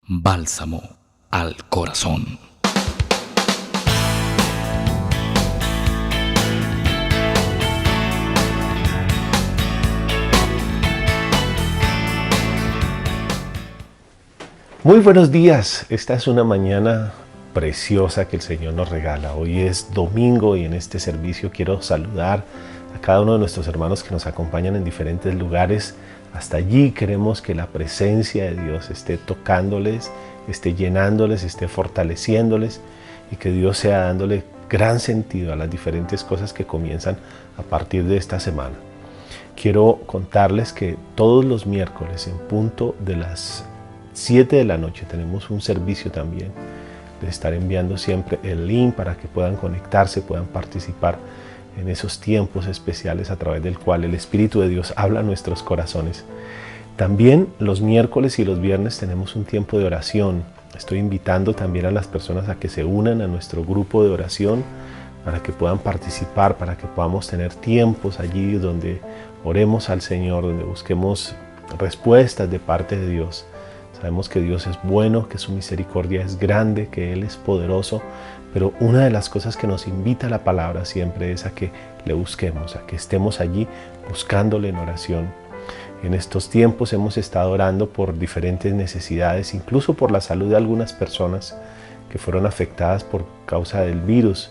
Bálsamo al corazón. Muy buenos días, esta es una mañana preciosa que el Señor nos regala. Hoy es domingo y en este servicio quiero saludar a cada uno de nuestros hermanos que nos acompañan en diferentes lugares. Hasta allí queremos que la presencia de Dios esté tocándoles, esté llenándoles, esté fortaleciéndoles y que Dios sea dándole gran sentido a las diferentes cosas que comienzan a partir de esta semana. Quiero contarles que todos los miércoles en punto de las 7 de la noche tenemos un servicio también de estar enviando siempre el link para que puedan conectarse, puedan participar en esos tiempos especiales a través del cual el Espíritu de Dios habla a nuestros corazones. También los miércoles y los viernes tenemos un tiempo de oración. Estoy invitando también a las personas a que se unan a nuestro grupo de oración para que puedan participar, para que podamos tener tiempos allí donde oremos al Señor, donde busquemos respuestas de parte de Dios. Sabemos que Dios es bueno, que su misericordia es grande, que Él es poderoso, pero una de las cosas que nos invita la palabra siempre es a que le busquemos, a que estemos allí buscándole en oración. En estos tiempos hemos estado orando por diferentes necesidades, incluso por la salud de algunas personas que fueron afectadas por causa del virus.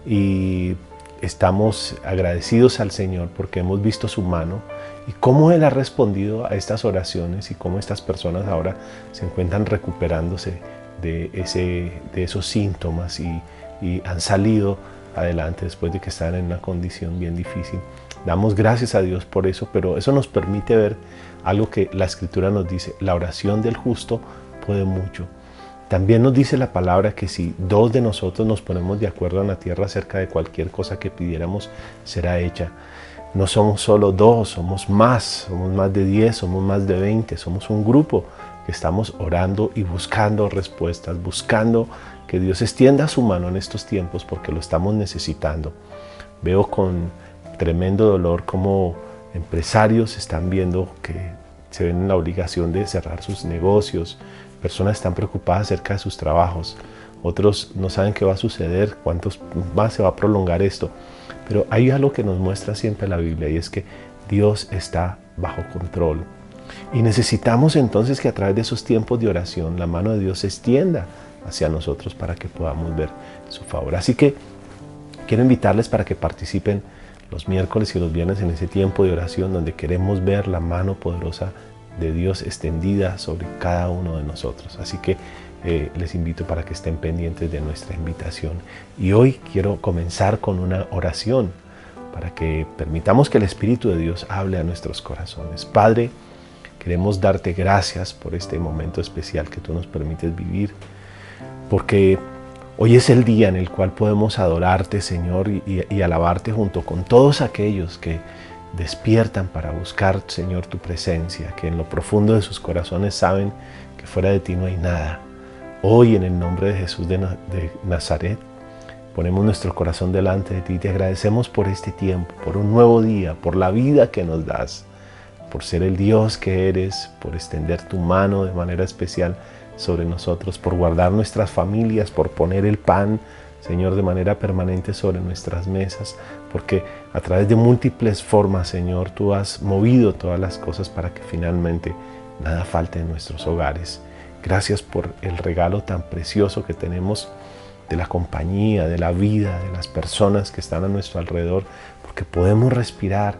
Y estamos agradecidos al Señor porque hemos visto su mano y cómo Él ha respondido a estas oraciones y cómo estas personas ahora se encuentran recuperándose de esos síntomas y han salido adelante después de que estaban en una condición bien difícil. Damos gracias a Dios por eso, pero eso nos permite ver algo que la Escritura nos dice: la oración del justo puede mucho. También nos dice la palabra que si dos de nosotros nos ponemos de acuerdo en la tierra acerca de cualquier cosa que pidiéramos, será hecha. No somos solo dos, somos más de 10, somos más de 20, somos un grupo que estamos orando y buscando respuestas, buscando que Dios extienda su mano en estos tiempos porque lo estamos necesitando. Veo con tremendo dolor cómo empresarios están viendo que se ven en la obligación de cerrar sus negocios. Personas están preocupadas acerca de sus trabajos. Otros no saben qué va a suceder, cuántos más se va a prolongar esto. Pero hay algo que nos muestra siempre la Biblia y es que Dios está bajo control. Y necesitamos entonces que a través de esos tiempos de oración la mano de Dios se extienda hacia nosotros para que podamos ver su favor. Así que quiero invitarles para que participen los miércoles y los viernes en ese tiempo de oración donde queremos ver la mano poderosa de Dios extendida sobre cada uno de nosotros. Así que les invito para que estén pendientes de nuestra invitación. Y hoy quiero comenzar con una oración para que permitamos que el Espíritu de Dios hable a nuestros corazones. Padre, queremos darte gracias por este momento especial que tú nos permites vivir, porque hoy es el día en el cual podemos adorarte, Señor, y alabarte junto con todos aquellos que despiertan para buscar, Señor, tu presencia, que en lo profundo de sus corazones saben que fuera de ti no hay nada. Hoy, en el nombre de Jesús de Nazaret, ponemos nuestro corazón delante de ti y te agradecemos por este tiempo, por un nuevo día, por la vida que nos das, por ser el Dios que eres, por extender tu mano de manera especial sobre nosotros, por guardar nuestras familias, por poner el pan, Señor, de manera permanente sobre nuestras mesas, porque a través de múltiples formas, Señor, tú has movido todas las cosas para que finalmente nada falte en nuestros hogares. Gracias por el regalo tan precioso que tenemos de la compañía, de la vida, de las personas que están a nuestro alrededor, porque podemos respirar,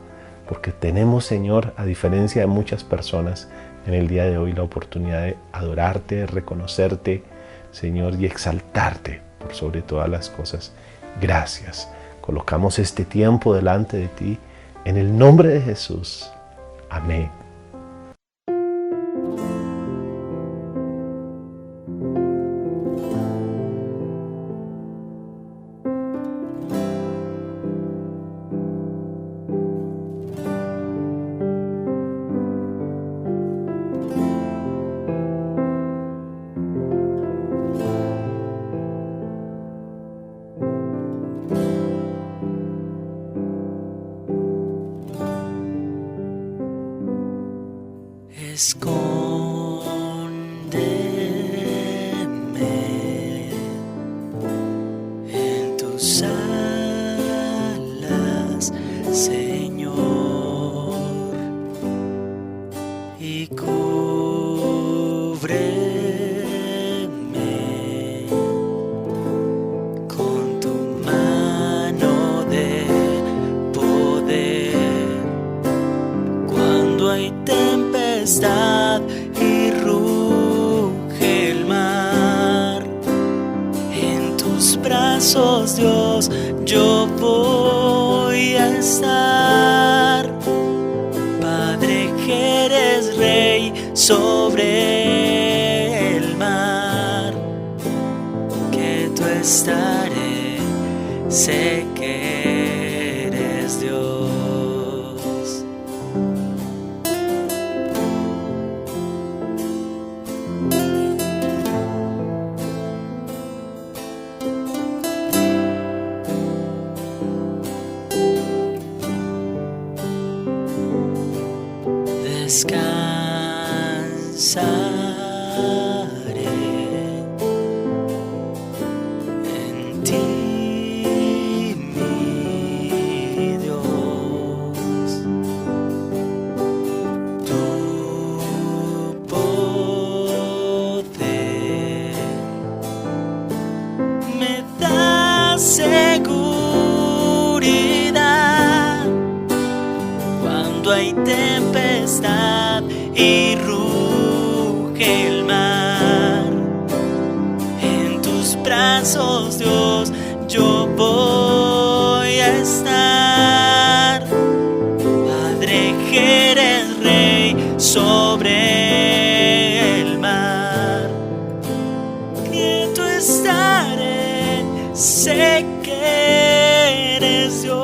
porque tenemos, Señor, a diferencia de muchas personas, en el día de hoy la oportunidad de adorarte, reconocerte, Señor, y exaltarte por sobre todas las cosas. Gracias. Colocamos este tiempo delante de ti en el nombre de Jesús. Amén. cúbreme con tu mano de poder. Cuando hay tempestad y ruge el mar, en tus brazos, Dios, yo voy a estar. Padre, que eres Rey sobre el mar, que tú estaré, sé que eres Dios. Descansaré en ti, mi Dios. Tu poder me da seguridad cuando hay tempestad y ruge el mar. En tus brazos, Dios, yo voy a estar. Padre, que eres Rey sobre el mar, quieto estaré, sé que eres Dios.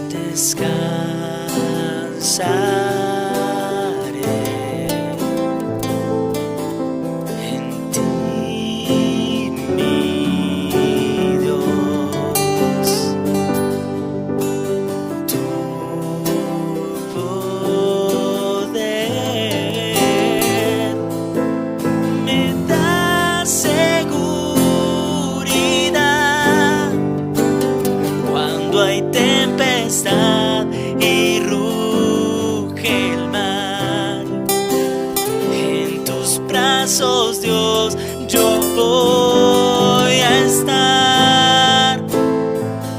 Descansaré en ti, mi Dios. Tu poder me da seguridad cuando hay tempestad y ruge el mar. En tus brazos, Dios, yo voy a estar.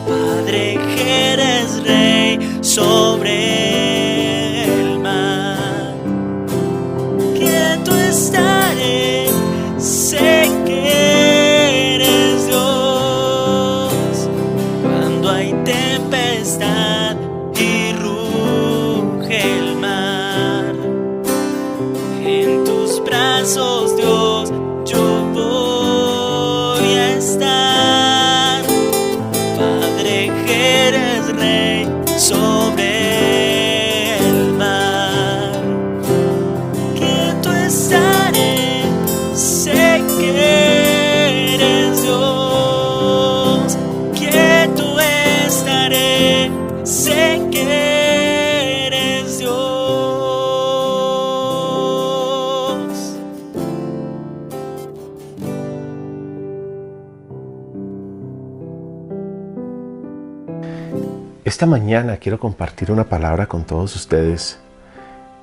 Padre, que eres Rey sobre el mar, quieto estaré, sé que eres Dios. Cuando hay tempestad y ruge el mar, en tus brazos, Dios, yo voy a estar. Padre, que eres Rey sobre el mar, quieto estaré, sé que eres Dios. Quieto estaré, sé que eres Dios. Esta mañana quiero compartir una palabra con todos ustedes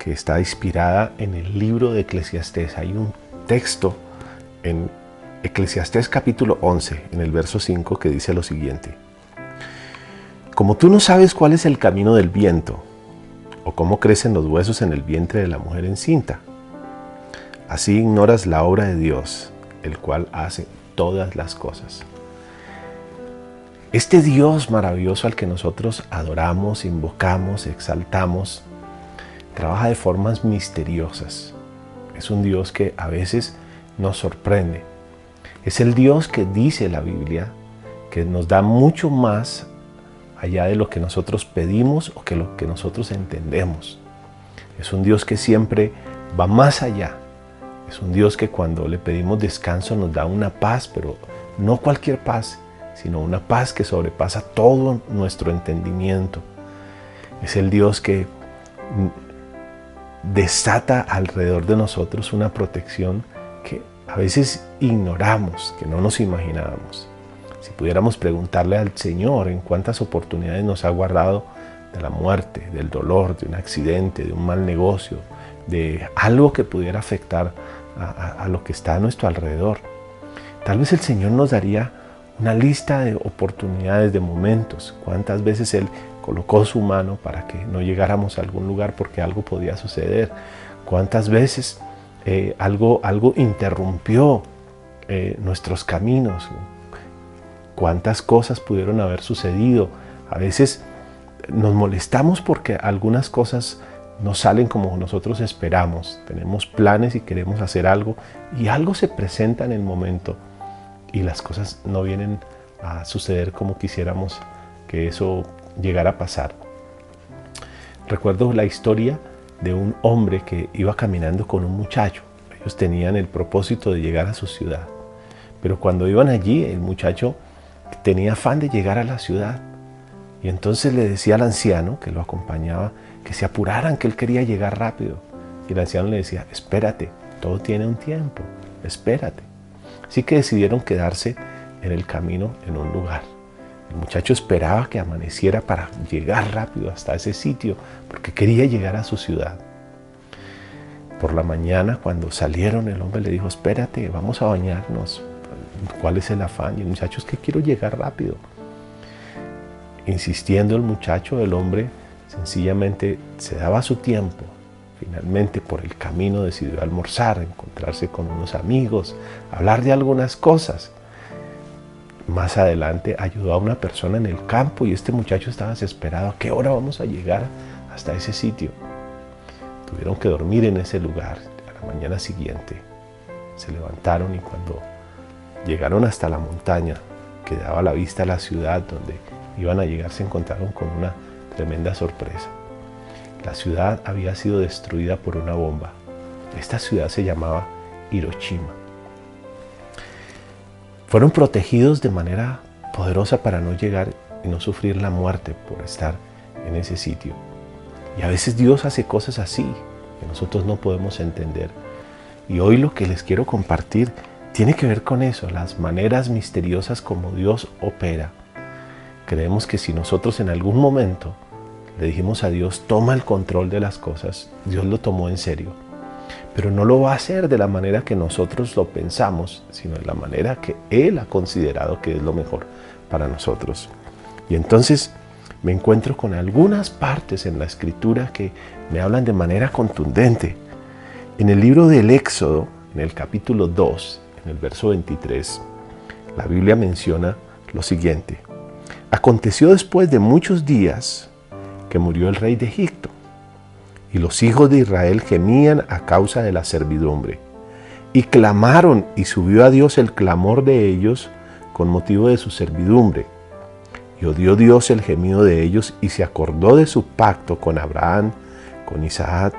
que está inspirada en el libro de Eclesiastés. Hay un texto en Eclesiastés capítulo 11, en el verso 5, que dice lo siguiente: Como tú no sabes cuál es el camino del viento, o cómo crecen los huesos en el vientre de la mujer encinta, Así ignoras la obra de Dios, el cual hace todas las cosas. Este Dios maravilloso al que nosotros adoramos, invocamos, exaltamos, trabaja de formas misteriosas. Es un Dios que a veces nos sorprende. Es el Dios que dice la Biblia que nos da mucho más allá de lo que nosotros pedimos o que lo que nosotros entendemos. Es un Dios que siempre va más allá. Es un Dios que cuando le pedimos descanso nos da una paz, pero no cualquier paz, sino una paz que sobrepasa todo nuestro entendimiento. Es el Dios que desata alrededor de nosotros una protección que a veces ignoramos, que no nos imaginábamos. Si pudiéramos preguntarle al Señor en cuántas oportunidades nos ha guardado de la muerte, del dolor, de un accidente, de un mal negocio, de algo que pudiera afectar a lo que está a nuestro alrededor. Tal vez el Señor nos daría una lista de oportunidades, de momentos. Cuántas veces Él colocó su mano para que no llegáramos a algún lugar porque algo podía suceder. Cuántas veces algo interrumpió nuestros caminos. Cuántas cosas pudieron haber sucedido. A veces nos molestamos porque algunas cosas no salen como nosotros esperamos. Tenemos planes y queremos hacer algo y algo se presenta en el momento y las cosas no vienen a suceder como quisiéramos que eso llegara a pasar. Recuerdo la historia de un hombre que iba caminando con un muchacho. Ellos tenían el propósito de llegar a su ciudad, pero cuando iban allí el muchacho tenía afán de llegar a la ciudad y entonces le decía al anciano que lo acompañaba que se apuraran, que él quería llegar rápido. Y el anciano le decía, espérate, todo tiene un tiempo, espérate. Así que decidieron quedarse en el camino en un lugar. El muchacho esperaba que amaneciera para llegar rápido hasta ese sitio, porque quería llegar a su ciudad. Por la mañana, cuando salieron, el hombre le dijo, espérate, vamos a bañarnos. ¿Cuál es el afán? Y el muchacho, es que quiero llegar rápido. Insistiendo el muchacho, el hombre sencillamente se daba su tiempo. Finalmente, por el camino decidió almorzar, encontrarse con unos amigos, hablar de algunas cosas. Más adelante ayudó a una persona en el campo y este muchacho estaba desesperado. ¿A qué hora vamos a llegar hasta ese sitio? Tuvieron que dormir en ese lugar. A la mañana siguiente se levantaron y cuando llegaron hasta la montaña que daba la vista a la ciudad donde iban a llegar, se encontraron con una tremenda sorpresa. La ciudad había sido destruida por una bomba. Esta ciudad se llamaba Hiroshima. Fueron protegidos de manera poderosa para no llegar y no sufrir la muerte por estar en ese sitio. Y a veces Dios hace cosas así que nosotros no podemos entender. Y hoy lo que les quiero compartir tiene que ver con eso, las maneras misteriosas como Dios opera. Creemos que si nosotros en algún momento le dijimos a Dios, toma el control de las cosas, Dios lo tomó en serio. Pero no lo va a hacer de la manera que nosotros lo pensamos, sino de la manera que Él ha considerado que es lo mejor para nosotros. Y entonces me encuentro con algunas partes en la Escritura que me hablan de manera contundente. En el libro del Éxodo, en el capítulo 2, en el verso 23, la Biblia menciona lo siguiente. Aconteció después de muchos días que murió el rey de Egipto, y los hijos de Israel gemían a causa de la servidumbre, y clamaron, y subió a Dios el clamor de ellos con motivo de su servidumbre. Y oyó Dios el gemido de ellos, y se acordó de su pacto con Abraham, con Isaac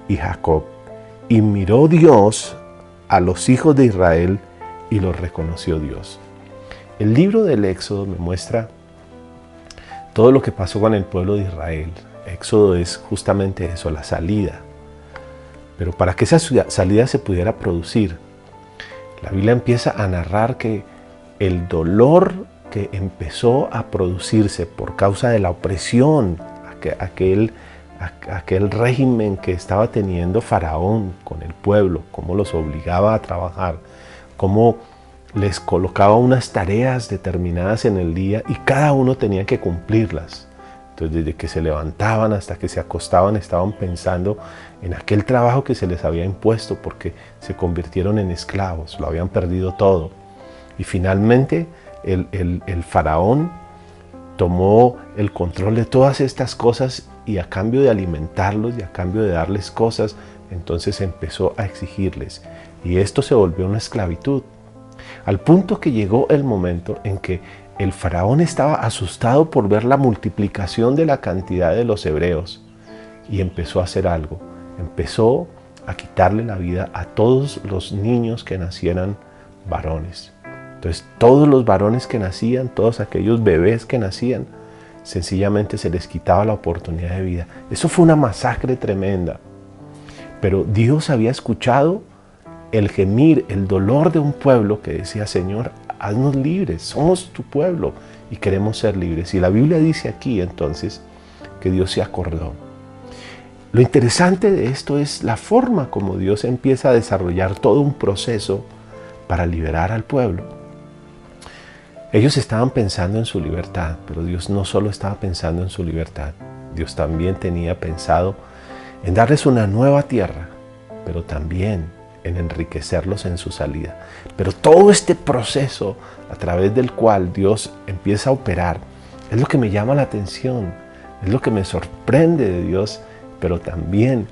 y Jacob. Y miró Dios a los hijos de Israel, y los reconoció Dios. El libro del Éxodo me muestra todo lo que pasó con el pueblo de Israel. Éxodo es justamente eso, la salida. Pero para que esa salida se pudiera producir, la Biblia empieza a narrar que el dolor que empezó a producirse por causa de la opresión, aquel régimen que estaba teniendo Faraón con el pueblo, cómo los obligaba a trabajar, cómo les colocaba unas tareas determinadas en el día y cada uno tenía que cumplirlas. Entonces, desde que se levantaban hasta que se acostaban, estaban pensando en aquel trabajo que se les había impuesto, porque se convirtieron en esclavos, lo habían perdido todo. Y finalmente el faraón tomó el control de todas estas cosas, y a cambio de alimentarlos y a cambio de darles cosas, entonces empezó a exigirles. Y esto se volvió una esclavitud. Al punto que llegó el momento en que el faraón estaba asustado por ver la multiplicación de la cantidad de los hebreos, y empezó a hacer algo. Empezó a quitarle la vida a todos los niños que nacieran varones. Entonces, todos los varones que nacían, todos aquellos bebés que nacían, sencillamente se les quitaba la oportunidad de vida. Eso fue una masacre tremenda. Pero Dios había escuchado el gemir, el dolor de un pueblo que decía: Señor, haznos libres, somos tu pueblo y queremos ser libres. Y la Biblia dice aquí entonces que Dios se acordó. Lo interesante de esto es la forma como Dios empieza a desarrollar todo un proceso para liberar al pueblo. Ellos estaban pensando en su libertad, pero Dios no solo estaba pensando en su libertad. Dios también tenía pensado en darles una nueva tierra, pero también en enriquecerlos en su salida. Pero todo este proceso a través del cual Dios empieza a operar es lo que me llama la atención, es lo que me sorprende de Dios, pero también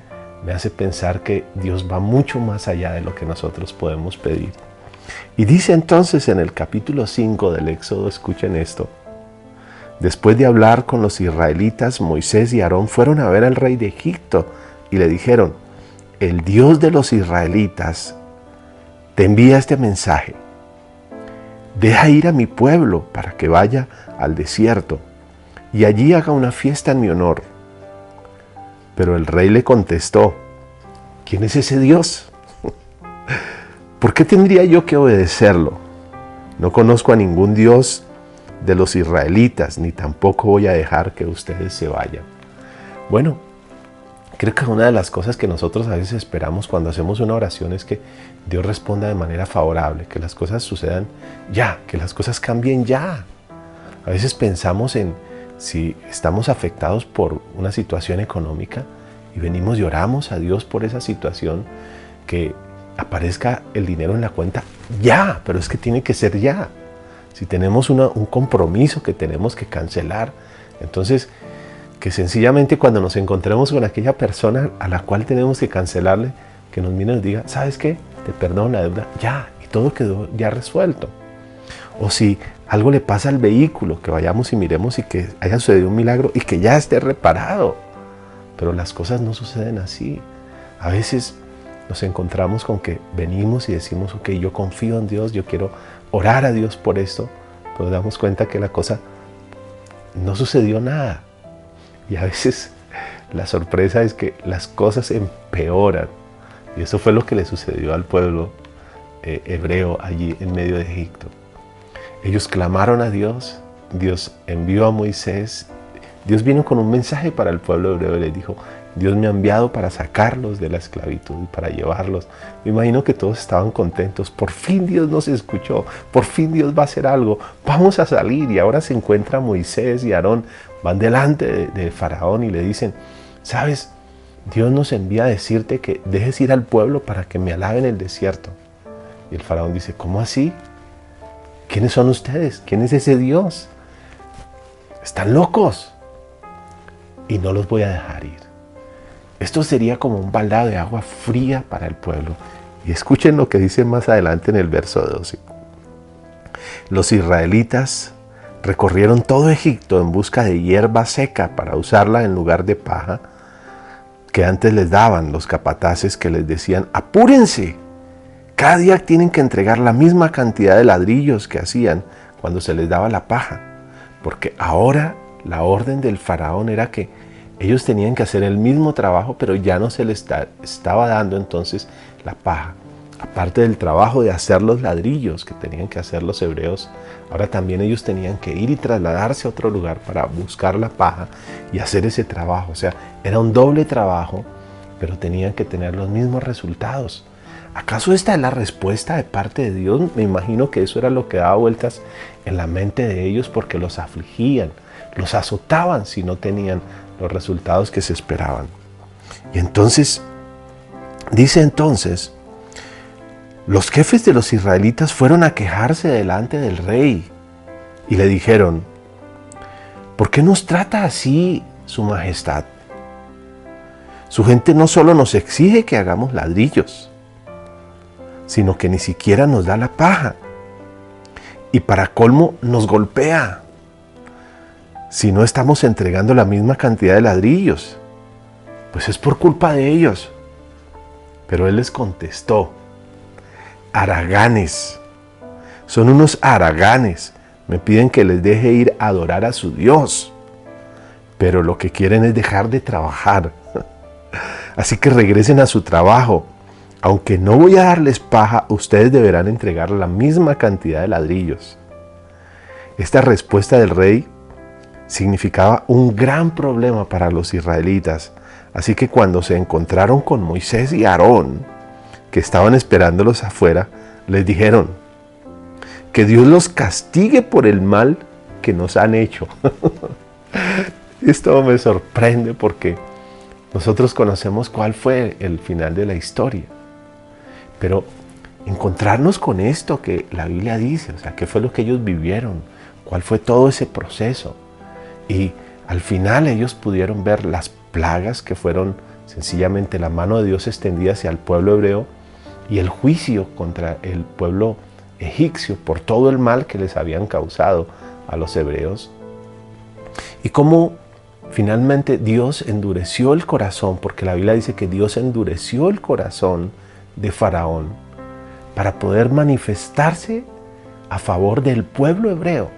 me hace pensar que Dios va mucho más allá de lo que nosotros podemos pedir. Y dice entonces en el capítulo 5 del Éxodo, escuchen esto: después de hablar con los israelitas, Moisés y Aarón fueron a ver al rey de Egipto y le dijeron: el Dios de los israelitas te envía este mensaje: deja ir a mi pueblo para que vaya al desierto y allí haga una fiesta en mi honor. Pero el rey le contestó: ¿quién es ese Dios? ¿Por qué tendría yo que obedecerlo? No conozco a ningún Dios de los israelitas, ni tampoco voy a dejar que ustedes se vayan. Bueno, creo que una de las cosas que nosotros a veces esperamos cuando hacemos una oración es que Dios responda de manera favorable, que las cosas sucedan ya, que las cosas cambien ya. A veces pensamos en si estamos afectados por una situación económica y venimos y oramos a Dios por esa situación, que aparezca el dinero en la cuenta ya, pero es que tiene que ser ya. Si tenemos un compromiso que tenemos que cancelar, entonces que sencillamente cuando nos encontremos con aquella persona a la cual tenemos que cancelarle, que nos mire y nos diga: ¿sabes qué? Te perdono la deuda ya, y todo quedó ya resuelto. O si algo le pasa al vehículo, que vayamos y miremos y que haya sucedido un milagro y que ya esté reparado. Pero las cosas no suceden así. A veces nos encontramos con que venimos y decimos: ok, yo confío en Dios, yo quiero orar a Dios por esto, pero nos damos cuenta que la cosa no sucedió nada. Y a veces la sorpresa es que las cosas empeoran. Y eso fue lo que le sucedió al pueblo hebreo allí en medio de Egipto. Ellos clamaron a Dios, Dios envió a Moisés, Dios vino con un mensaje para el pueblo hebreo y les dijo: Dios me ha enviado para sacarlos de la esclavitud y para llevarlos. Me imagino que todos estaban contentos. Por fin Dios nos escuchó, por fin Dios va a hacer algo, vamos a salir. Y ahora se encuentra Moisés y Aarón, van delante de Faraón y le dicen: ¿sabes? Dios nos envía a decirte que dejes ir al pueblo para que me alaben en el desierto. Y el Faraón dice: ¿cómo así? ¿Quiénes son ustedes? ¿Quién es ese Dios? Están locos. Y no los voy a dejar ir. Esto sería como un baldado de agua fría para el pueblo. Y escuchen lo que dice más adelante en el verso 12. Los israelitas recorrieron todo Egipto en busca de hierba seca para usarla en lugar de paja que antes les daban los capataces, que les decían: apúrense, cada día tienen que entregar la misma cantidad de ladrillos que hacían cuando se les daba la paja, porque ahora la orden del faraón era que ellos tenían que hacer el mismo trabajo, pero ya no se les estaba dando entonces la paja. Aparte del trabajo de hacer los ladrillos que tenían que hacer los hebreos, ahora también ellos tenían que ir y trasladarse a otro lugar para buscar la paja y hacer ese trabajo. O sea, era un doble trabajo, pero tenían que tener los mismos resultados. ¿Acaso esta es la respuesta de parte de Dios? Me imagino que eso era lo que daba vueltas en la mente de ellos, porque los afligían, los azotaban si no tenían los resultados que se esperaban. Y entonces, dice entonces, los jefes de los israelitas fueron a quejarse delante del rey y le dijeron: ¿por qué nos trata así su majestad? Su gente no solo nos exige que hagamos ladrillos, sino que ni siquiera nos da la paja. Y para colmo nos golpea si no estamos entregando la misma cantidad de ladrillos. Pues es por culpa de ellos. Pero él les contestó: haraganes, son unos haraganes. Me piden que les deje ir a adorar a su Dios, pero lo que quieren es dejar de trabajar. Así que regresen a su trabajo. Aunque no voy a darles paja, ustedes deberán entregar la misma cantidad de ladrillos. Esta respuesta del rey significaba un gran problema para los israelitas. Así que cuando se encontraron con Moisés y Aarón, que estaban esperándolos afuera, les dijeron: que Dios los castigue por el mal que nos han hecho. Esto me sorprende porque nosotros conocemos cuál fue el final de la historia. Pero encontrarnos con esto que la Biblia dice, o sea, qué fue lo que ellos vivieron, cuál fue todo ese proceso. Y al final ellos pudieron ver las plagas que fueron sencillamente la mano de Dios extendida hacia el pueblo hebreo y el juicio contra el pueblo egipcio por todo el mal que les habían causado a los hebreos. Y cómo finalmente Dios endureció el corazón, porque la Biblia dice que Dios endureció el corazón de Faraón para poder manifestarse a favor del pueblo hebreo.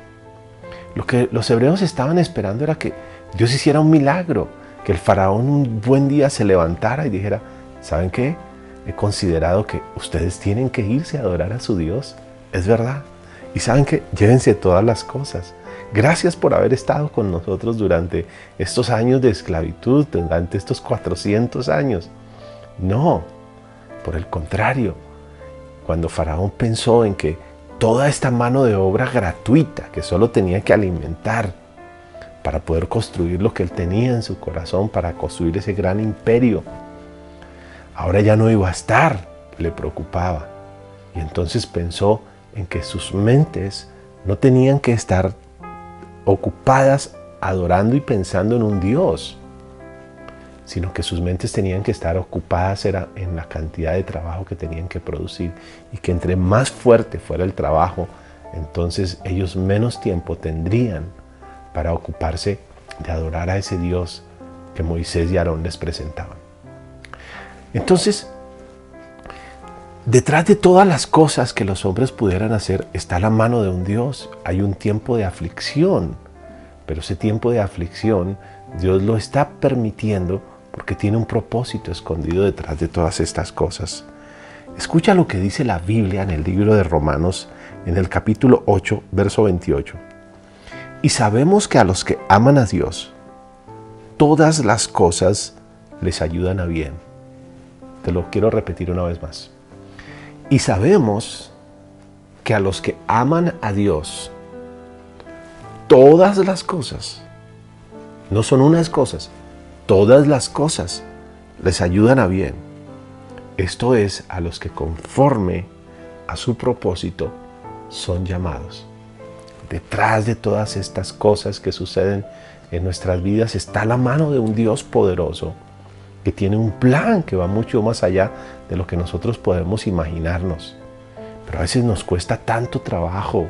Lo que los hebreos estaban esperando era que Dios hiciera un milagro, que el Faraón un buen día se levantara y dijera: ¿saben qué? He considerado que ustedes tienen que irse a adorar a su Dios. Es verdad. Y ¿saben qué? Llévense todas las cosas. Gracias por haber estado con nosotros durante estos años de esclavitud, durante estos 400 años. No, por el contrario, cuando Faraón pensó en que toda esta mano de obra gratuita que solo tenía que alimentar para poder construir lo que él tenía en su corazón, para construir ese gran imperio, ahora ya no iba a estar, le preocupaba. Y entonces pensó en que sus mentes no tenían que estar ocupadas adorando y pensando en un Dios, sino que sus mentes tenían que estar ocupadas en la cantidad de trabajo que tenían que producir, y que entre más fuerte fuera el trabajo, entonces ellos menos tiempo tendrían para ocuparse de adorar a ese Dios que Moisés y Aarón les presentaban. Entonces, detrás de todas las cosas que los hombres pudieran hacer está la mano de un Dios. Hay un tiempo de aflicción, pero ese tiempo de aflicción Dios lo está permitiendo porque tiene un propósito escondido detrás de todas estas cosas. Escucha lo que dice la Biblia en el libro de Romanos, en el capítulo 8, verso 28. Y sabemos que a los que aman a Dios, todas las cosas les ayudan a bien. Te lo quiero repetir una vez más. Y sabemos que a los que aman a Dios, todas las cosas, no son unas cosas, todas las cosas les ayudan a bien. Esto es, a los que conforme a su propósito son llamados. Detrás de todas estas cosas que suceden en nuestras vidas está la mano de un Dios poderoso que tiene un plan que va mucho más allá de lo que nosotros podemos imaginarnos. Pero a veces nos cuesta tanto trabajo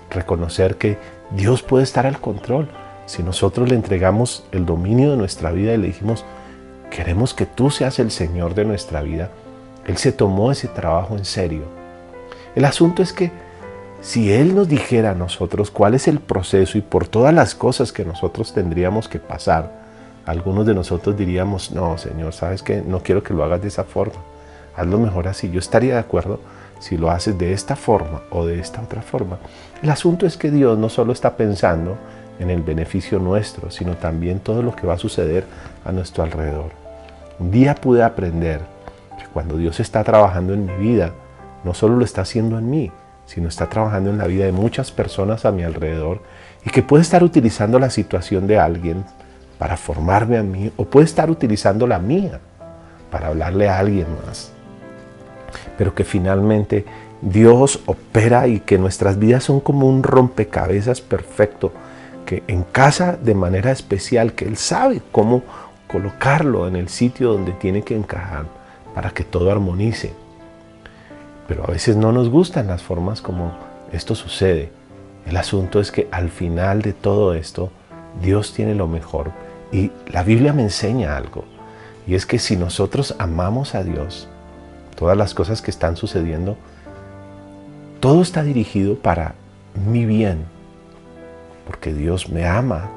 reconocer que Dios puede estar al control. Si nosotros le entregamos el dominio de nuestra vida y le dijimos: queremos que tú seas el Señor de nuestra vida, Él se tomó ese trabajo en serio. El asunto es que si Él nos dijera a nosotros cuál es el proceso y por todas las cosas que nosotros tendríamos que pasar, algunos de nosotros diríamos: no, Señor, ¿sabes qué? No quiero que lo hagas de esa forma. Hazlo mejor así. Yo estaría de acuerdo si lo haces de esta forma o de esta otra forma. El asunto es que Dios no solo está pensando en el beneficio nuestro, sino también todo lo que va a suceder a nuestro alrededor. Un día pude aprender que cuando Dios está trabajando en mi vida, no solo lo está haciendo en mí, sino está trabajando en la vida de muchas personas a mi alrededor y que puede estar utilizando la situación de alguien para formarme a mí, o puede estar utilizando la mía para hablarle a alguien más. Pero que finalmente Dios opera y que nuestras vidas son como un rompecabezas perfecto, que encaja de manera especial, que Él sabe cómo colocarlo en el sitio donde tiene que encajar para que todo armonice. Pero a veces no nos gustan las formas como esto sucede. El asunto es que al final de todo esto, Dios tiene lo mejor. Y la Biblia me enseña algo, y es que si nosotros amamos a Dios, todas las cosas que están sucediendo, todo está dirigido para mi bien, porque Dios me ama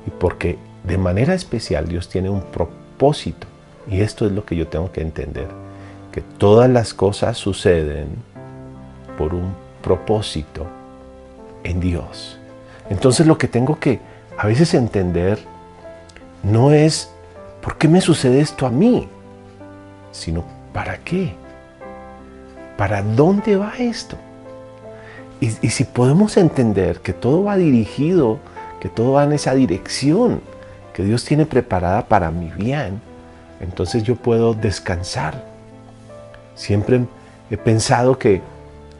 y porque de manera especial Dios tiene un propósito. Y esto es lo que yo tengo que entender, que todas las cosas suceden por un propósito en Dios. Entonces lo que tengo que a veces entender no es ¿por qué me sucede esto a mí?, sino ¿para qué? ¿Para dónde va esto? Y si podemos entender que todo va dirigido, que todo va en esa dirección que Dios tiene preparada para mi bien, entonces yo puedo descansar. Siempre he pensado que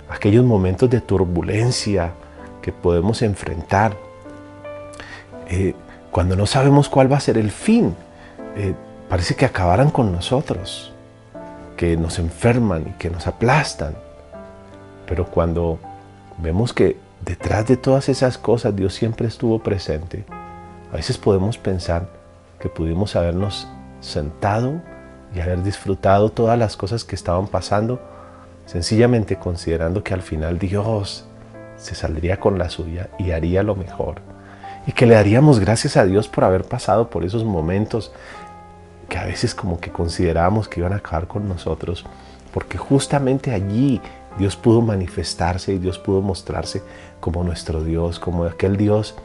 aquellos momentos de turbulencia que podemos enfrentar, cuando no sabemos cuál va a ser el fin, parece que acabaran con nosotros, que nos enferman y que nos aplastan. Pero cuando vemos que detrás de todas esas cosas Dios siempre estuvo presente, a veces podemos pensar que pudimos habernos sentado y haber disfrutado todas las cosas que estaban pasando, sencillamente considerando que al final Dios se saldría con la suya y haría lo mejor. Y que le daríamos gracias a Dios por haber pasado por esos momentos que a veces como que considerábamos que iban a acabar con nosotros, porque justamente allí Dios pudo manifestarse y Dios pudo mostrarse como nuestro Dios, como aquel Dios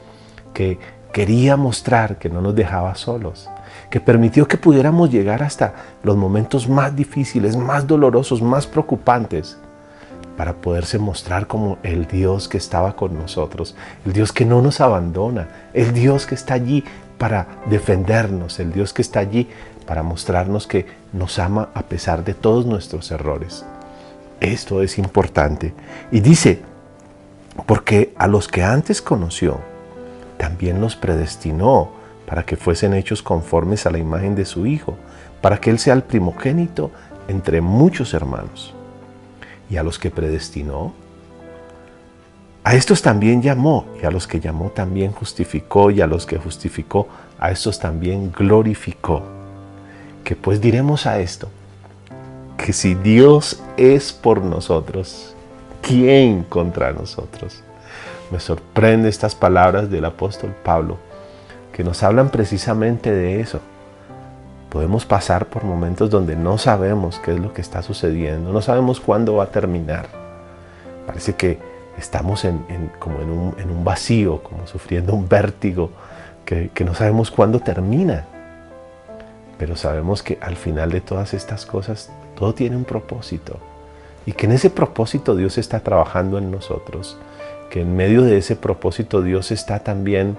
que quería mostrar que no nos dejaba solos, que permitió que pudiéramos llegar hasta los momentos más difíciles, más dolorosos, más preocupantes, para poderse mostrar como el Dios que estaba con nosotros, el Dios que no nos abandona, el Dios que está allí para defendernos, el Dios que está allí para mostrarnos que nos ama a pesar de todos nuestros errores. Esto es importante. Y dice, porque a los que antes conoció, también los predestinó para que fuesen hechos conformes a la imagen de su Hijo, para que Él sea el primogénito entre muchos hermanos. Y a los que predestinó, a estos también llamó, y a los que llamó también justificó, y a los que justificó, a estos también glorificó. Que pues diremos a esto, que si Dios es por nosotros, ¿quién contra nosotros? Me sorprende estas palabras del apóstol Pablo, que nos hablan precisamente de eso. Podemos pasar por momentos donde no sabemos qué es lo que está sucediendo, no sabemos cuándo va a terminar. Parece que estamos como en un vacío, como sufriendo un vértigo, que no sabemos cuándo termina. Pero sabemos que al final de todas estas cosas, todo tiene un propósito. Y que en ese propósito Dios está trabajando en nosotros. Que en medio de ese propósito Dios está también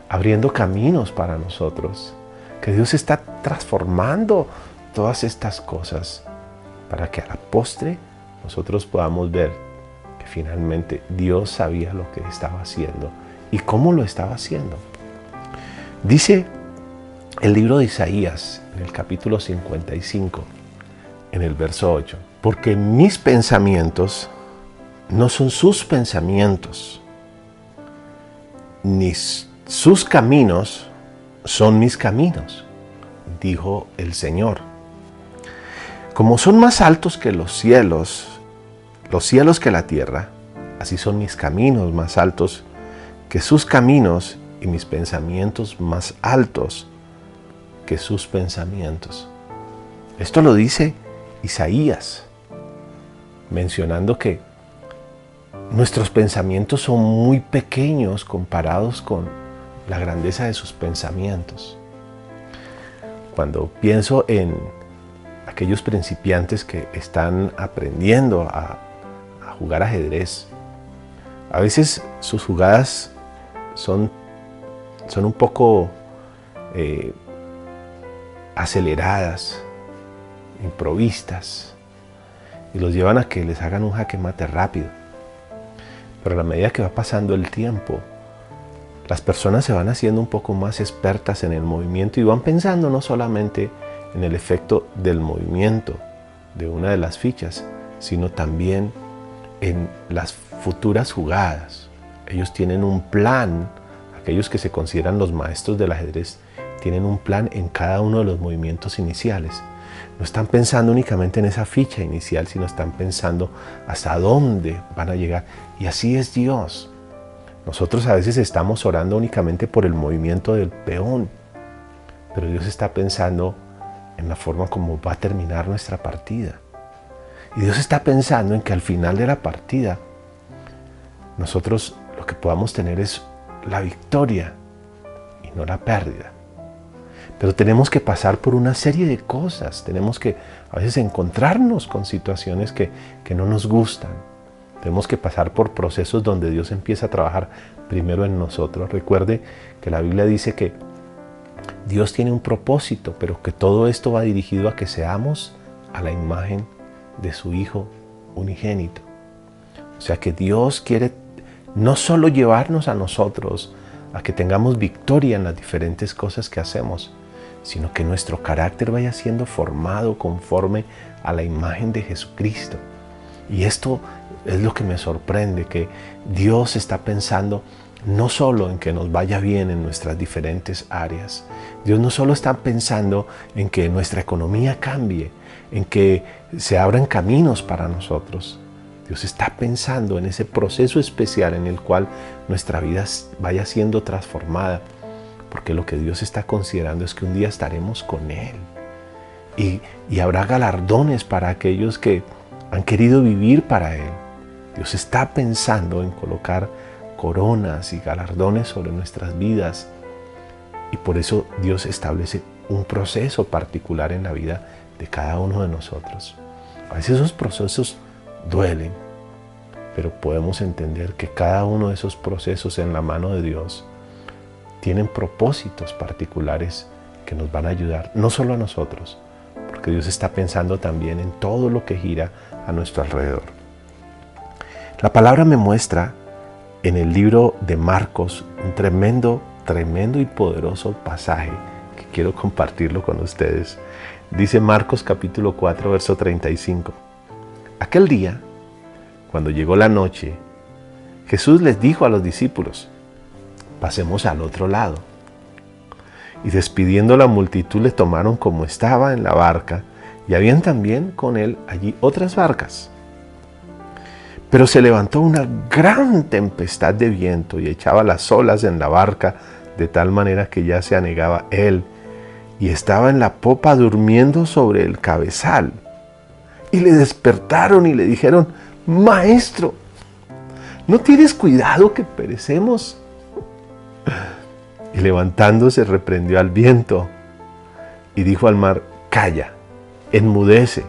abriendo caminos para nosotros. Que Dios está transformando todas estas cosas para que a la postre nosotros podamos ver que finalmente Dios sabía lo que estaba haciendo y cómo lo estaba haciendo. Dice el libro de Isaías, en el capítulo 55, en el verso 8, porque mis pensamientos no son sus pensamientos, ni sus caminos son mis caminos, dijo el Señor. Como son más altos que los cielos que la tierra, así son mis caminos más altos que sus caminos y mis pensamientos más altos que sus pensamientos. Esto lo dice Isaías, mencionando que nuestros pensamientos son muy pequeños comparados con la grandeza de sus pensamientos. Cuando pienso en aquellos principiantes que están aprendiendo a jugar ajedrez, A veces sus jugadas son un poco aceleradas, improvistas, y los llevan a que les hagan un jaque mate rápido. Pero a la medida que va pasando el tiempo, las personas se van haciendo un poco más expertas en el movimiento y van pensando no solamente en el efecto del movimiento de una de las fichas, sino también en las futuras jugadas. Ellos tienen un plan, aquellos que se consideran los maestros del ajedrez, tienen un plan en cada uno de los movimientos iniciales. No están pensando únicamente en esa ficha inicial, sino están pensando hasta dónde van a llegar. Y así es Dios. Nosotros a veces estamos orando únicamente por el movimiento del peón, pero Dios está pensando en la forma como va a terminar nuestra partida. Y Dios está pensando en que al final de la partida, nosotros lo que podamos tener es la victoria y no la pérdida. Pero tenemos que pasar por una serie de cosas. Tenemos que a veces encontrarnos con situaciones que no nos gustan. Tenemos que pasar por procesos donde Dios empieza a trabajar primero en nosotros. Recuerde que la Biblia dice que Dios tiene un propósito, pero que todo esto va dirigido a que seamos a la imagen de su Hijo unigénito. O sea que Dios quiere no solo llevarnos a nosotros a que tengamos victoria en las diferentes cosas que hacemos, sino que nuestro carácter vaya siendo formado conforme a la imagen de Jesucristo. Y esto es lo que me sorprende, que Dios está pensando no solo en que nos vaya bien en nuestras diferentes áreas. Dios no solo está pensando en que nuestra economía cambie, en que se abran caminos para nosotros. Dios está pensando en ese proceso especial en el cual nuestra vida vaya siendo transformada, porque lo que Dios está considerando es que un día estaremos con Él y habrá galardones para aquellos que han querido vivir para Él. Dios está pensando en colocar coronas y galardones sobre nuestras vidas, y por eso Dios establece un proceso particular en la vida de cada uno de nosotros. A veces esos procesos duelen, pero podemos entender que cada uno de esos procesos en la mano de Dios tienen propósitos particulares que nos van a ayudar, no solo a nosotros, porque Dios está pensando también en todo lo que gira a nuestro alrededor. La palabra me muestra en el libro de Marcos un tremendo y poderoso pasaje que quiero compartirlo con ustedes. Dice Marcos capítulo 4, verso 35. Aquel día, cuando llegó la noche, Jesús les dijo a los discípulos: pasemos al otro lado. Y despidiendo la multitud, le tomaron como estaba en la barca, y habían también con él allí otras barcas. Pero se levantó una gran tempestad de viento y echaba las olas en la barca, de tal manera que ya se anegaba él, y estaba en la popa durmiendo sobre el cabezal. Y le despertaron y le dijeron: Maestro, ¿no tienes cuidado que perecemos? Y levantándose reprendió al viento y dijo al mar: Calla, enmudece.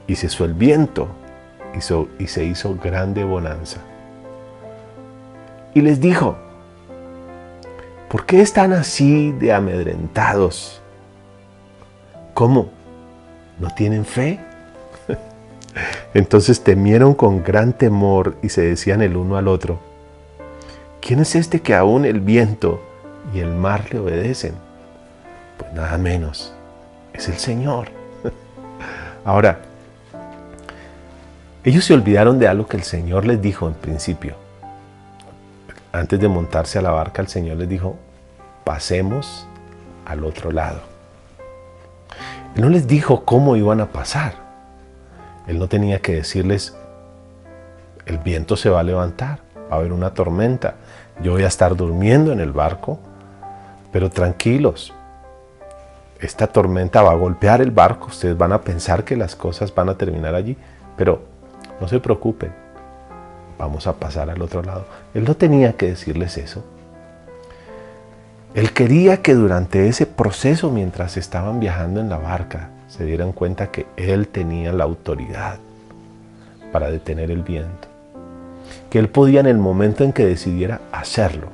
Y cesó el viento y se hizo grande bonanza. Y les dijo: ¿por qué están así de amedrentados? ¿Cómo? ¿No tienen fe? Entonces temieron con gran temor y se decían el uno al otro: ¿quién es este que aún el viento y el mar le obedecen? Pues nada menos, es el Señor. Ahora, ellos se olvidaron de algo que el Señor les dijo en principio. Antes de montarse a la barca, el Señor les dijo: pasemos al otro lado. Él no les dijo cómo iban a pasar. Él no tenía que decirles: el viento se va a levantar, va a haber una tormenta, yo voy a estar durmiendo en el barco, pero tranquilos, esta tormenta va a golpear el barco, ustedes van a pensar que las cosas van a terminar allí, pero no se preocupen, vamos a pasar al otro lado. Él no tenía que decirles eso. Él quería que durante ese proceso, mientras estaban viajando en la barca, se dieran cuenta que Él tenía la autoridad para detener el viento. que Él podía en el momento en que decidiera hacerlo,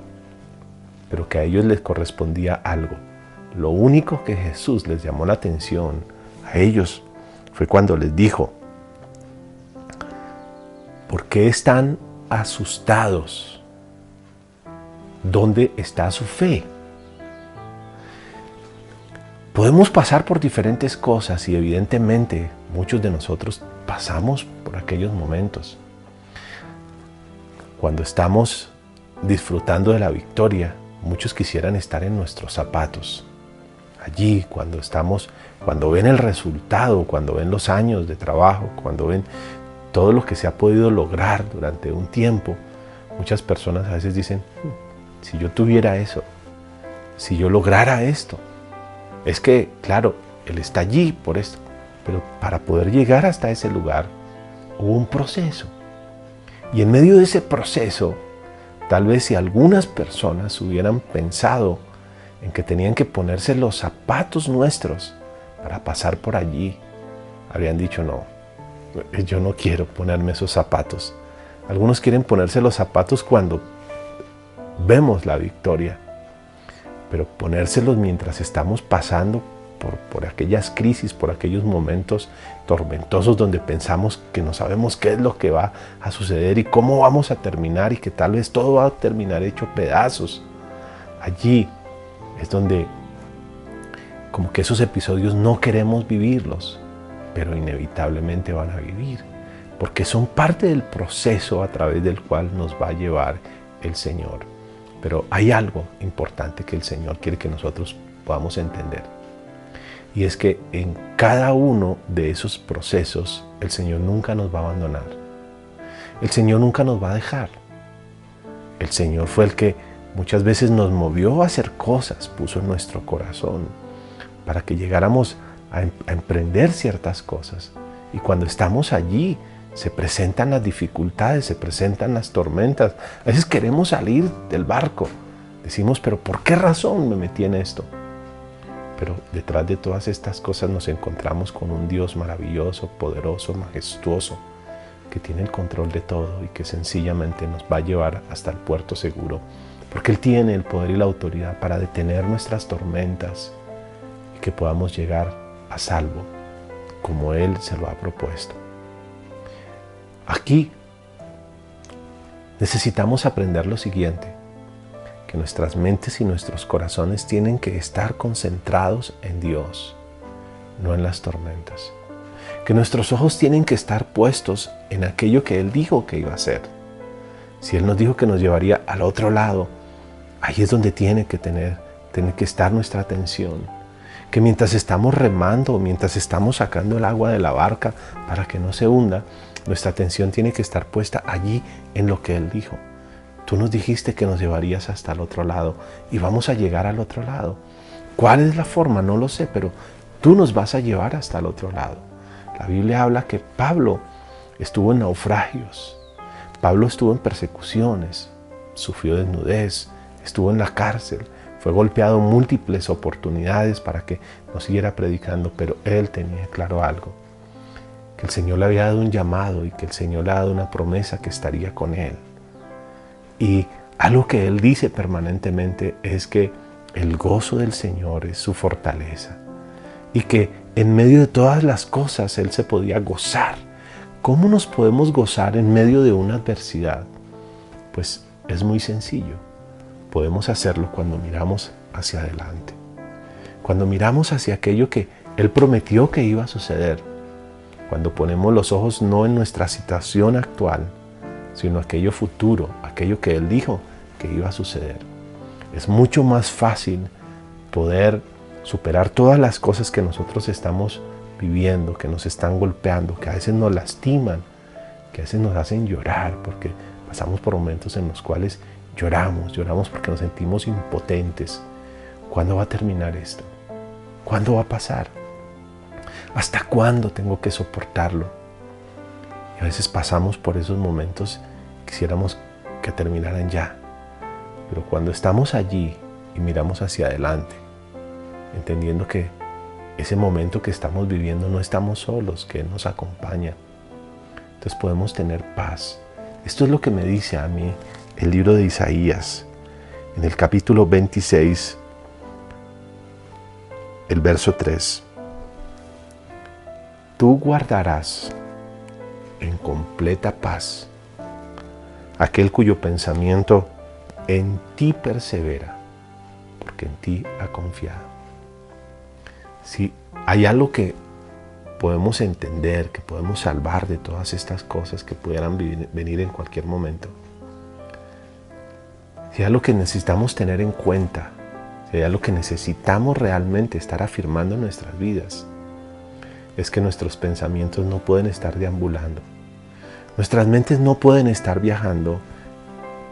pero que a ellos les correspondía algo. Lo único que Jesús les llamó la atención a ellos fue cuando les dijo: ¿por qué están asustados? ¿Dónde está su fe? Podemos pasar por diferentes cosas y evidentemente muchos de nosotros pasamos por aquellos momentos. Cuando estamos disfrutando de la victoria, muchos quisieran estar en nuestros zapatos. Allí, cuando ven el resultado, cuando ven los años de trabajo, cuando ven todo lo que se ha podido lograr durante un tiempo, muchas personas a veces dicen: si yo tuviera eso, si yo lograra esto. Es que, claro, Él está allí por esto, pero para poder llegar hasta ese lugar hubo un proceso. Y en medio de ese proceso, tal vez si algunas personas hubieran pensado en que tenían que ponerse los zapatos nuestros para pasar por allí, habrían dicho: no, yo no quiero ponerme esos zapatos. Algunos quieren ponerse los zapatos cuando vemos la victoria, pero ponérselos mientras estamos pasando por aquellas crisis, por aquellos momentos tormentosos donde pensamos que no sabemos qué es lo que va a suceder y cómo vamos a terminar, y que tal vez todo va a terminar hecho pedazos. Allí es donde como que esos episodios no queremos vivirlos, pero inevitablemente van a vivir, porque son parte del proceso a través del cual nos va a llevar el Señor. Pero hay algo importante que el Señor quiere que nosotros podamos entender. Y es que en cada uno de esos procesos el Señor nunca nos va a abandonar. El Señor nunca nos va a dejar. El Señor fue el que muchas veces nos movió a hacer cosas, puso en nuestro corazón para que llegáramos a emprender ciertas cosas. Y cuando estamos allí, se presentan las dificultades, se presentan las tormentas. A veces queremos salir del barco. Decimos: pero ¿por qué razón me metí en esto? Pero detrás de todas estas cosas nos encontramos con un Dios maravilloso, poderoso, majestuoso, que tiene el control de todo y que sencillamente nos va a llevar hasta el puerto seguro, porque Él tiene el poder y la autoridad para detener nuestras tormentas y que podamos llegar a salvo, como Él se lo ha propuesto. Aquí necesitamos aprender lo siguiente: que nuestras mentes y nuestros corazones tienen que estar concentrados en Dios, no en las tormentas. Que nuestros ojos tienen que estar puestos en aquello que Él dijo que iba a hacer. Si Él nos dijo que nos llevaría al otro lado, ahí es donde tiene que estar nuestra atención. Que mientras estamos remando, mientras estamos sacando el agua de la barca para que no se hunda, nuestra atención tiene que estar puesta allí en lo que Él dijo. Tú nos dijiste que nos llevarías hasta el otro lado y vamos a llegar al otro lado. ¿Cuál es la forma? No lo sé, pero tú nos vas a llevar hasta el otro lado. La Biblia habla que Pablo estuvo en naufragios, Pablo estuvo en persecuciones, sufrió desnudez, estuvo en la cárcel, fue golpeado múltiples oportunidades para que no siguiera predicando, pero él tenía claro algo: que el Señor le había dado un llamado y que el Señor le ha dado una promesa que estaría con él. Y algo que él dice permanentemente es que el gozo del Señor es su fortaleza y que en medio de todas las cosas él se podía gozar. ¿Cómo nos podemos gozar en medio de una adversidad? Pues es muy sencillo. Podemos hacerlo cuando miramos hacia adelante, cuando miramos hacia aquello que Él prometió que iba a suceder, cuando ponemos los ojos no en nuestra situación actual, sino aquello futuro, aquello que Él dijo que iba a suceder. Es mucho más fácil poder superar todas las cosas que nosotros estamos viviendo, que nos están golpeando, que a veces nos lastiman, que a veces nos hacen llorar, porque pasamos por momentos en los cuales lloramos porque nos sentimos impotentes. ¿Cuándo va a terminar esto? ¿Cuándo va a pasar? ¿Hasta cuándo tengo que soportarlo? Y a veces pasamos por esos momentos, quisiéramos que terminaran ya. Pero cuando estamos allí y miramos hacia adelante, entendiendo que ese momento que estamos viviendo no estamos solos, que Él nos acompaña, entonces podemos tener paz. Esto es lo que me dice a mí el libro de Isaías, en el capítulo 26, el verso 3. Tú guardarás en completa paz aquel cuyo pensamiento en ti persevera, porque en ti ha confiado. Si hay algo que podemos entender, que podemos salvar de todas estas cosas que pudieran venir en cualquier momento, si hay algo que necesitamos tener en cuenta, si hay algo que necesitamos realmente estar afirmando en nuestras vidas, es que nuestros pensamientos no pueden estar deambulando. Nuestras mentes no pueden estar viajando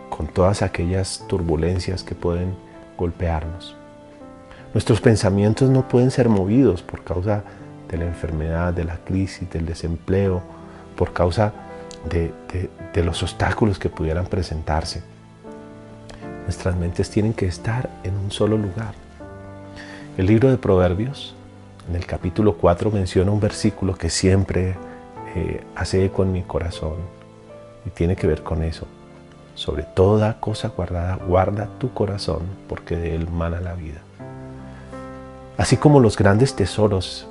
con todas aquellas turbulencias que pueden golpearnos. Nuestros pensamientos no pueden ser movidos por causa de la enfermedad, de la crisis, del desempleo, por causa de los obstáculos que pudieran presentarse. Nuestras mentes tienen que estar en un solo lugar. El libro de Proverbios, en el capítulo 4, menciona un versículo que siempre hace eco en mi corazón y tiene que ver con eso. Sobre toda cosa guardada, guarda tu corazón, porque de él mana la vida. Así como los grandes tesoros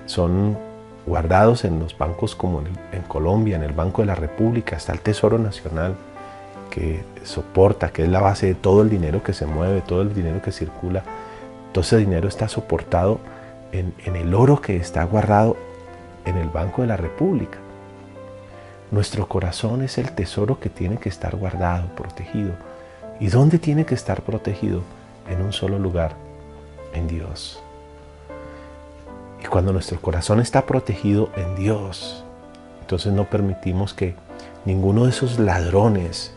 son guardados en los bancos como en Colombia, en el Banco de la República, está el Tesoro Nacional que soporta, que es la base de todo el dinero que se mueve, todo el dinero que circula. Todo ese dinero está soportado en el oro que está guardado en el Banco de la República. Nuestro corazón es el tesoro que tiene que estar guardado, protegido. ¿Y dónde tiene que estar protegido? En un solo lugar, en Dios. Y cuando nuestro corazón está protegido en Dios, entonces no permitimos que ninguno de esos ladrones,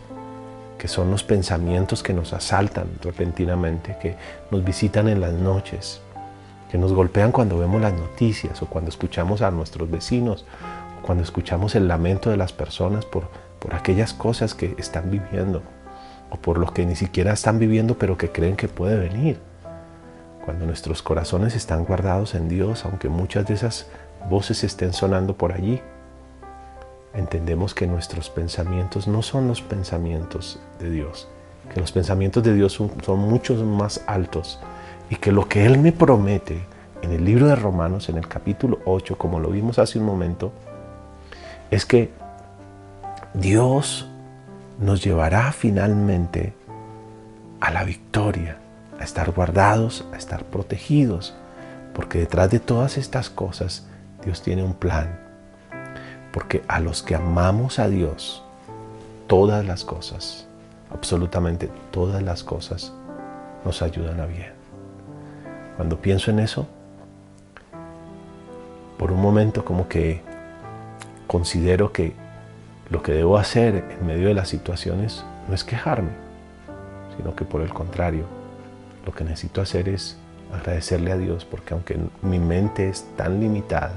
que son los pensamientos que nos asaltan repentinamente, que nos visitan en las noches, que nos golpean cuando vemos las noticias o cuando escuchamos a nuestros vecinos, o cuando escuchamos el lamento de las personas por aquellas cosas que están viviendo o por lo que ni siquiera están viviendo pero que creen que puede venir. Cuando nuestros corazones están guardados en Dios, aunque muchas de esas voces estén sonando por allí, entendemos que nuestros pensamientos no son los pensamientos de Dios, que los pensamientos de Dios son muchos más altos y que lo que Él me promete en el libro de Romanos, en el capítulo 8, como lo vimos hace un momento, es que Dios nos llevará finalmente a la victoria, a estar guardados, a estar protegidos, porque detrás de todas estas cosas Dios tiene un plan. Porque a los que amamos a Dios, todas las cosas, absolutamente todas las cosas, nos ayudan a bien. Cuando pienso en eso, por un momento como que considero que lo que debo hacer en medio de las situaciones no es quejarme, sino que por el contrario, lo que necesito hacer es agradecerle a Dios, porque aunque mi mente es tan limitada,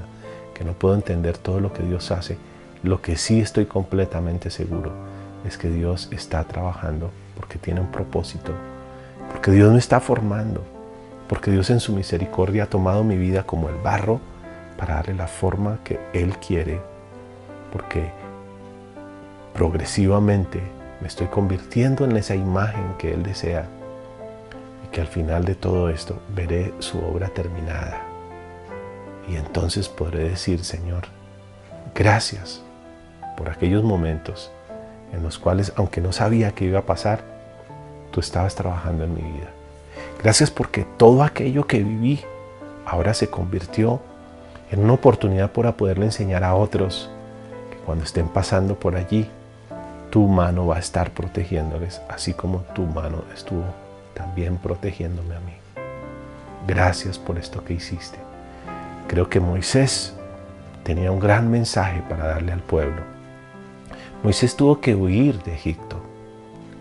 que no puedo entender todo lo que Dios hace, lo que sí estoy completamente seguro es que Dios está trabajando porque tiene un propósito, porque Dios me está formando, porque Dios en su misericordia ha tomado mi vida como el barro para darle la forma que Él quiere, porque progresivamente me estoy convirtiendo en esa imagen que Él desea y que al final de todo esto veré su obra terminada. Y entonces podré decir, Señor, gracias por aquellos momentos en los cuales, aunque no sabía qué iba a pasar, tú estabas trabajando en mi vida. Gracias porque todo aquello que viví ahora se convirtió en una oportunidad para poderle enseñar a otros que cuando estén pasando por allí, tu mano va a estar protegiéndoles, así como tu mano estuvo también protegiéndome a mí. Gracias por esto que hiciste. Creo que Moisés tenía un gran mensaje para darle al pueblo. Moisés tuvo que huir de Egipto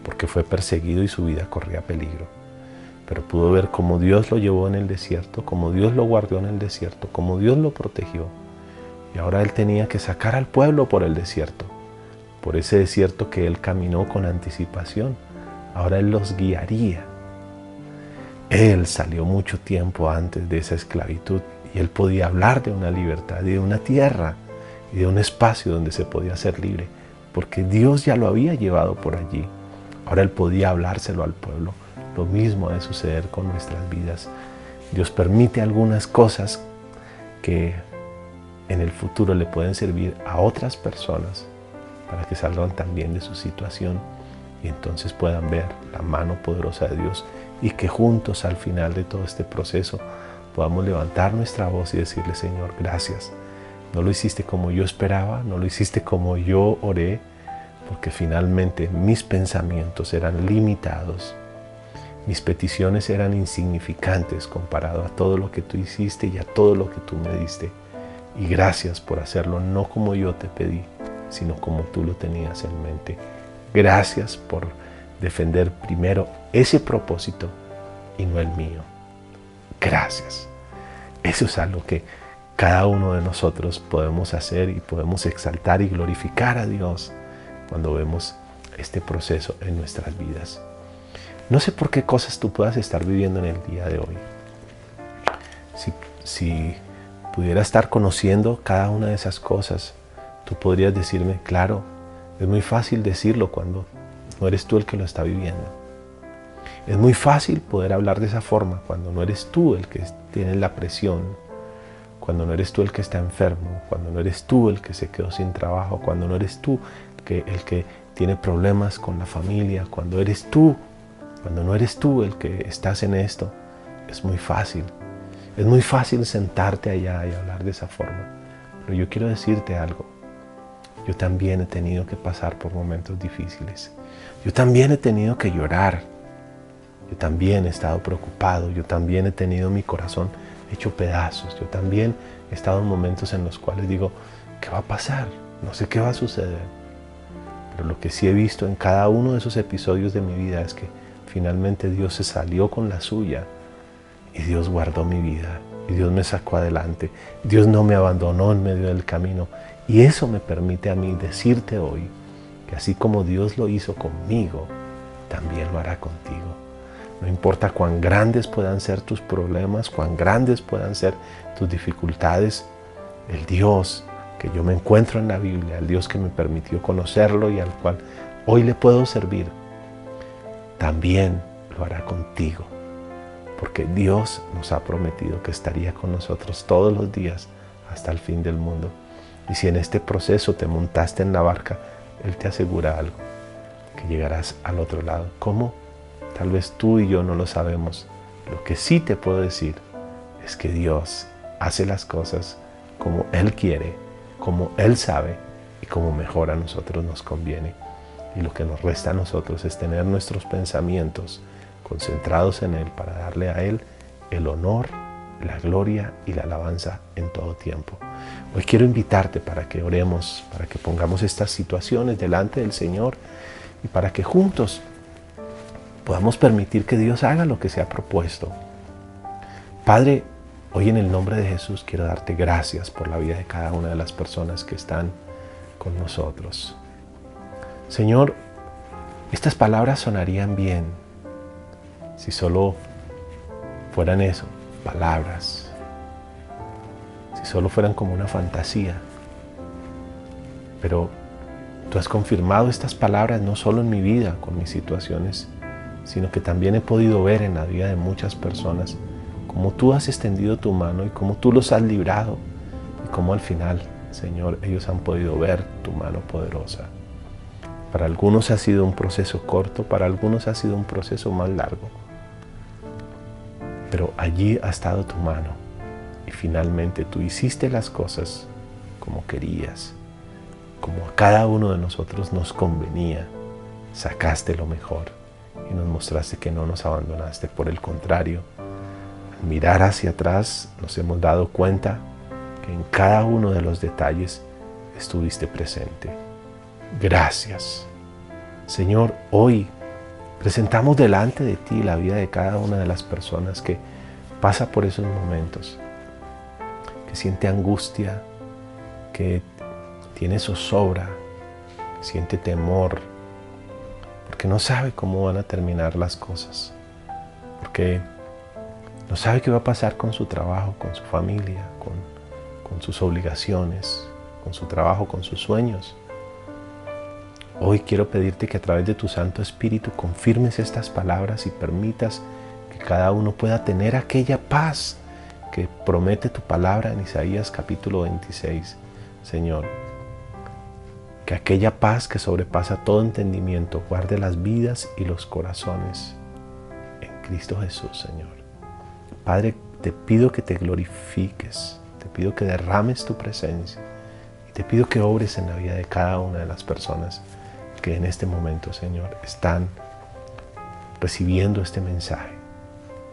porque fue perseguido y su vida corría peligro. Pero pudo ver cómo Dios lo llevó en el desierto, cómo Dios lo guardó en el desierto, cómo Dios lo protegió. Y ahora él tenía que sacar al pueblo por el desierto, por ese desierto que él caminó con anticipación. Ahora él los guiaría. Él salió mucho tiempo antes de esa esclavitud y él podía hablar de una libertad, de una tierra y de un espacio donde se podía ser libre, porque Dios ya lo había llevado por allí. Ahora Él podía hablárselo al pueblo. Lo mismo ha de suceder con nuestras vidas. Dios permite algunas cosas que en el futuro le pueden servir a otras personas para que salgan también de su situación y entonces puedan ver la mano poderosa de Dios y que juntos al final de todo este proceso podamos levantar nuestra voz y decirle: Señor, gracias. No lo hiciste como yo esperaba, no lo hiciste como yo oré, porque finalmente mis pensamientos eran limitados. Mis peticiones eran insignificantes comparado a todo lo que tú hiciste y a todo lo que tú me diste. Y gracias por hacerlo no como yo te pedí, sino como tú lo tenías en mente. Gracias por defender primero ese propósito y no el mío. Gracias. Eso es algo que cada uno de nosotros podemos hacer y podemos exaltar y glorificar a Dios cuando vemos este proceso en nuestras vidas. No sé por qué cosas tú puedas estar viviendo en el día de hoy. Si pudiera estar conociendo cada una de esas cosas, tú podrías decirme: claro, es muy fácil decirlo cuando no eres tú el que lo está viviendo. Es muy fácil poder hablar de esa forma cuando no eres tú el que tiene la presión, cuando no eres tú el que está enfermo, cuando no eres tú el que se quedó sin trabajo, cuando no eres tú el que tiene problemas con la familia, cuando no eres tú el que estás en esto. Es muy fácil. Es muy fácil sentarte allá y hablar de esa forma. Pero yo quiero decirte algo. Yo también he tenido que pasar por momentos difíciles. Yo también he tenido que llorar. Yo también he estado preocupado. Yo también he tenido mi corazón hecho pedazos. Yo también he estado en momentos en los cuales digo: ¿qué va a pasar? No sé qué va a suceder. Pero lo que sí he visto en cada uno de esos episodios de mi vida es que finalmente Dios se salió con la suya y Dios guardó mi vida y Dios me sacó adelante. Dios no me abandonó en medio del camino y eso me permite a mí decirte hoy que así como Dios lo hizo conmigo, también lo hará contigo. No importa cuán grandes puedan ser tus problemas, cuán grandes puedan ser tus dificultades, el Dios que yo me encuentro en la Biblia, el Dios que me permitió conocerlo y al cual hoy le puedo servir, también lo hará contigo, porque Dios nos ha prometido que estaría con nosotros todos los días hasta el fin del mundo. Y si en este proceso te montaste en la barca, Él te asegura algo, que llegarás al otro lado. ¿Cómo? Tal vez tú y yo no lo sabemos. Lo que sí te puedo decir es que Dios hace las cosas como Él quiere, como Él sabe y como mejor a nosotros nos conviene. Y lo que nos resta a nosotros es tener nuestros pensamientos concentrados en Él para darle a Él el honor, la gloria y la alabanza en todo tiempo. Hoy quiero invitarte para que oremos, para que pongamos estas situaciones delante del Señor y para que juntos podamos permitir que Dios haga lo que se ha propuesto. Padre, hoy en el nombre de Jesús quiero darte gracias por la vida de cada una de las personas que están con nosotros. Señor, estas palabras sonarían bien si solo fueran eso, palabras, si solo fueran como una fantasía. Pero tú has confirmado estas palabras no solo en mi vida, con mis situaciones, sino que también he podido ver en la vida de muchas personas cómo tú has extendido tu mano y cómo tú los has librado y cómo al final, Señor, ellos han podido ver tu mano poderosa. Para algunos ha sido un proceso corto, para algunos ha sido un proceso más largo. Pero allí ha estado tu mano y finalmente tú hiciste las cosas como querías, como a cada uno de nosotros nos convenía. Sacaste lo mejor y nos mostraste que no nos abandonaste. Por el contrario, al mirar hacia atrás nos hemos dado cuenta que en cada uno de los detalles estuviste presente. Gracias. Señor, hoy presentamos delante de ti la vida de cada una de las personas que pasa por esos momentos, que siente angustia, que tiene zozobra, siente temor, porque no sabe cómo van a terminar las cosas, porque no sabe qué va a pasar con su trabajo, con su familia, con sus obligaciones, con su trabajo, con sus sueños. Hoy quiero pedirte que a través de tu Santo Espíritu confirmes estas palabras y permitas que cada uno pueda tener aquella paz que promete tu palabra en Isaías capítulo 26, Señor. Que aquella paz que sobrepasa todo entendimiento guarde las vidas y los corazones en Cristo Jesús, Señor. Padre, te pido que te glorifiques, te pido que derrames tu presencia y te pido que obres en la vida de cada una de las personas que en este momento, Señor, están recibiendo este mensaje.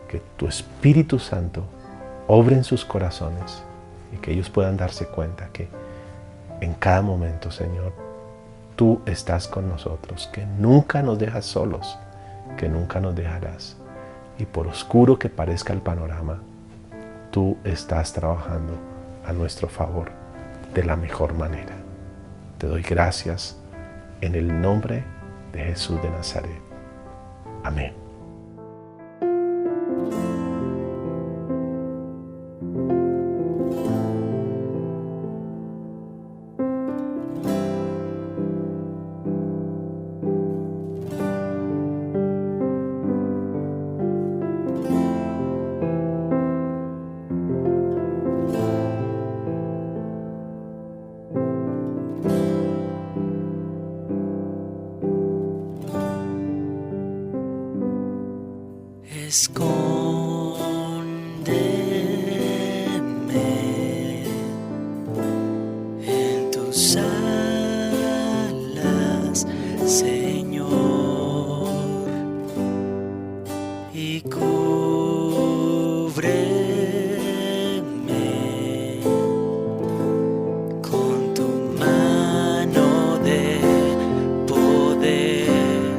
Que tu Espíritu Santo obre en sus corazones y que ellos puedan darse cuenta que en cada momento, Señor, tú estás con nosotros, que nunca nos dejas solos, que nunca nos dejarás. Y por oscuro que parezca el panorama, tú estás trabajando a nuestro favor de la mejor manera. Te doy gracias en el nombre de Jesús de Nazaret. Amén. Escóndeme en tus alas, Señor, y cúbreme con tu mano de poder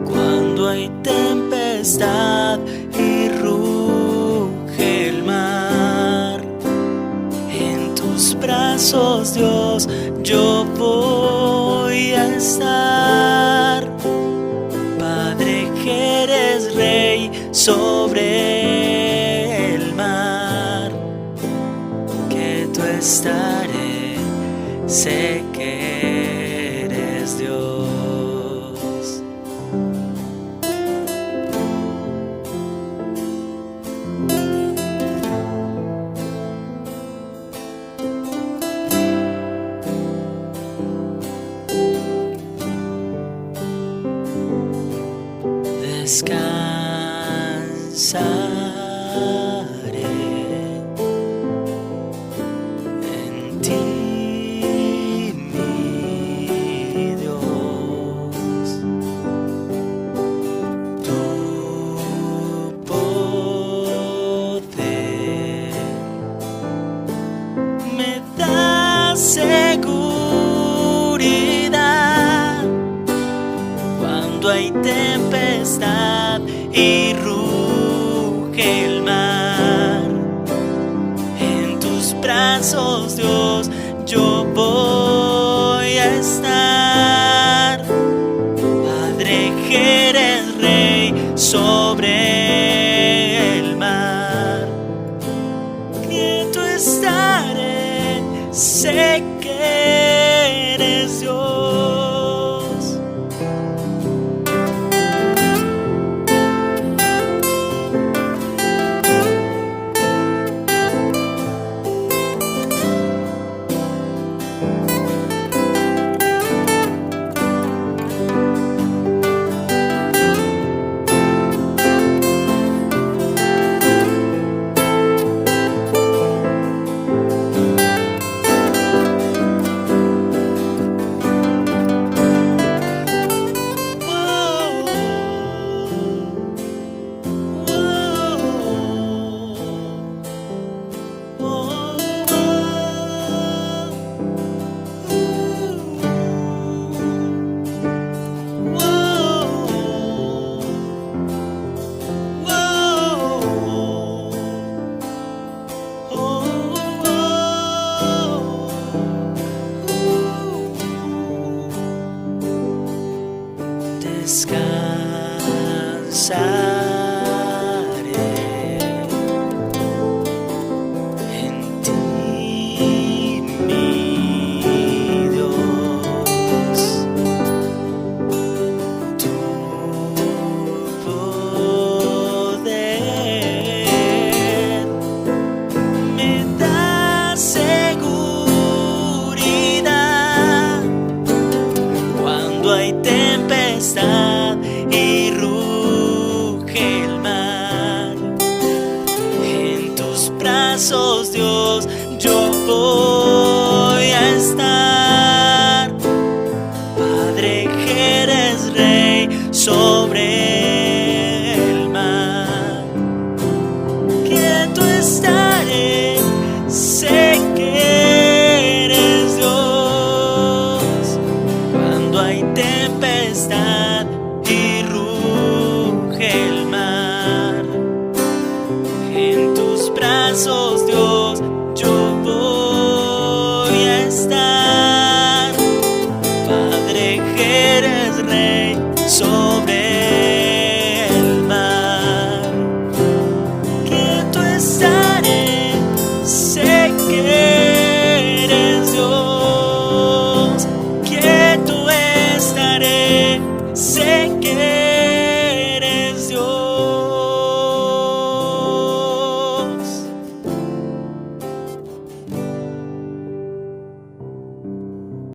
cuando hay tempestad y ruge el mar. En tus brazos, Dios, yo voy a estar. Padre, que eres Rey sobre el mar, que tú estaré, sé que eres Dios. Descansaré en ti, mi Dios. Tu poder me da seguridad cuando hay tempestad y ruge el mar. En tus brazos, Dios, yo voy a estar. Padre, que eres Rey sobre el mar, que tú estaré, sé que eres Dios. Descansaré en ti, mi Dios. por